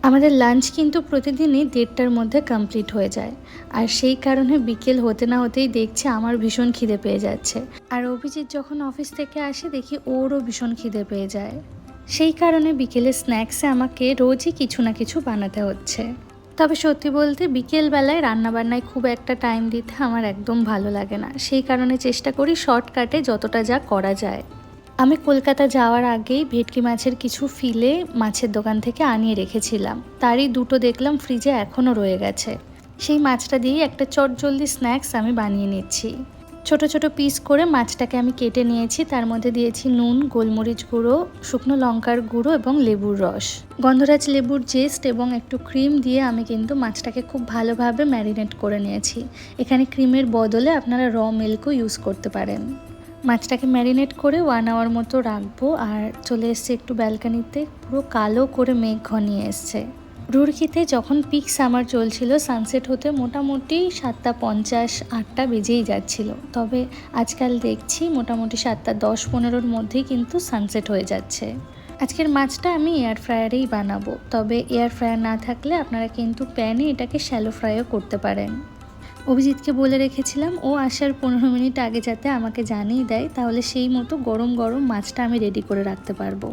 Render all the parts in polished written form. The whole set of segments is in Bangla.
আমাদের লাঞ্চ কিন্তু প্রতিদিনই 1:30টার মধ্যে কমপ্লিট হয়ে যায়। আর সেই কারণে বিকেল হতে না হতেই দেখছি আমার ভীষণ খিদে পেয়ে যাচ্ছে। আর অভিজিৎ যখন অফিস থেকে আসে দেখি ওরও ভীষণ খিদে পেয়ে যায়। সেই কারণে বিকেলে স্ন্যাক্সে আমাকে রোজই কিছু না কিছু বানাতে হচ্ছে। তবে সত্যি বলতে বিকেলবেলায় রান্নাবান্নায় খুব একটা টাইম দিতে আমার একদম ভালো লাগে না। সেই কারণে চেষ্টা করি শর্টকাটে যতটা যা করা যায়। আমি কলকাতা যাওয়ার আগেই ভেটকি মাছের কিছু ফিলে মাছের দোকান থেকে আনিয়ে রেখেছিলাম। তারই দুটো দেখলাম ফ্রিজে এখনও রয়ে গেছে। সেই মাছটা দিয়েই একটা চটজলদি স্ন্যাক্স আমি বানিয়ে নিচ্ছি। ছোট ছোট পিস করে মাছটাকে আমি কেটে নিয়েছি। তার মধ্যে দিয়েছি নুন, গোলমরিচ গুঁড়ো, শুকনো লঙ্কার গুঁড়ো এবং লেবুর রস, গন্ধরাজ লেবুর জেস্ট এবং একটু ক্রিম দিয়ে আমি কিন্তু মাছটাকে খুব ভালোভাবে ম্যারিনেট করে নিয়েছি। এখানে ক্রিমের বদলে আপনারা র মিল্কও ইউজ করতে পারেন। মাছটাকে ম্যারিনেট করে 1 আওয়ার মতো রাখবো। আর চলে এসছে একটু ব্যালকানিতে, পুরো কালো করে মেঘ ঘনিয়ে এসছে। রুড়কিতে যখন পিক সামার চলছিল, সানসেট হতে মোটামুটি 7:50 8টা বেজেই যাচ্ছিল। তবে আজকাল দেখছি মোটামুটি 7:10-15-র মধ্যেই কিন্তু সানসেট হয়ে যাচ্ছে। আজকের মাছটা আমি এয়ার ফ্রায়ারেই বানাবো। তবে এয়ার ফ্রায়ার না থাকলে আপনারা কিন্তু প্যানে এটাকে শ্যালো ফ্রাইও করতে পারেন। অভিজিৎকে বলে রেখেছিলাম ও আসার 15 মিনিট আগে যাতে আমাকে জানিয়ে দেয়, তাহলে সেই মতো গরম গরম মাছটা আমি রেডি করে রাখতে পারবো।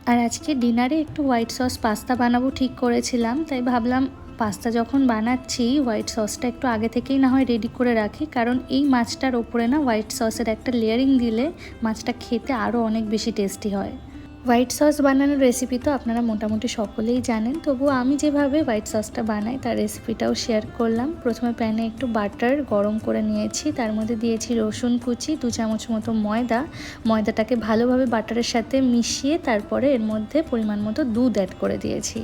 আর আজকে ডিনারে একটু হোয়াইট সস পাস্তা বানাবো ঠিক করেছিলাম, তাই ভাবলাম পাস্তা যখন বানাচ্ছি হোয়াইট সসটা একটু আগে থেকেই না হয় রেডি করে রাখি, কারণ এই মাছটার ওপরে না হোয়াইট সসের একটা লেয়ারিং দিলে মাছটা খেতে আরও অনেক বেশি টেস্টি হয়। হোয়াইট সস বানানোর রেসিপি তো আপনারা মোটামুটি সকলেই জানেন, তবুও আমি যেভাবে হোয়াইট সসটা বানাই তার রেসিপিটাও শেয়ার করলাম। প্রথমে প্যানে একটু বাটার গরম করে নিয়েছি, তার মধ্যে দিয়েছি রসুন কুচি, 2 চামচ মতো ময়দাটাকে ভালোভাবে বাটারের সাথে মিশিয়ে তারপরে এর মধ্যে পরিমাণ মতো দুধ অ্যাড করে দিয়েছি।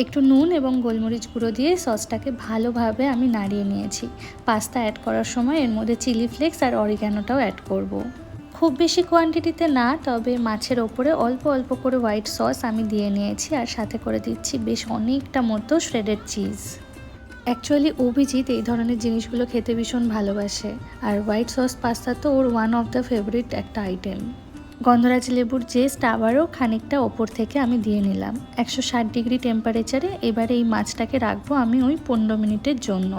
একটু নুন এবং গোলমরিচ গুঁড়ো দিয়ে সসটাকে ভালোভাবে আমি নাড়িয়ে নিয়েছি। পাস্তা অ্যাড করার সময় এর মধ্যে চিলি ফ্লেক্স আর অরিগ্যানোটাও অ্যাড করব। খুব বেশি কোয়ান্টিটিতে না, তবে মাছের ওপরে অল্প অল্প করে হোয়াইট সস আমি দিয়ে নিয়েছি। আর সাথে করে দিচ্ছি বেশ অনেকটা মতো শ্রেডেড চিজ। অ্যাকচুয়ালি অভিজিৎ এই ধরনের জিনিসগুলো খেতে ভীষণ ভালোবাসে। আর হোয়াইট সস পাস্তা তো ওর ওয়ান অফ দ্য ফেভারিট একটা আইটেম। গন্ধরাজ লেবুর জেস্ট আবারও খানিকটা ওপর থেকে আমি দিয়ে নিলাম। 160 ডিগ্রি টেম্পারেচারে এবারে এই মাছটাকে রাখবো আমি ওই 15 মিনিটের জন্য।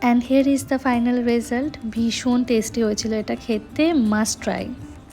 And here is the final result. ভীষণ টেস্টি হয়েছিল, এটা খেতে মাস্ট ট্রাই।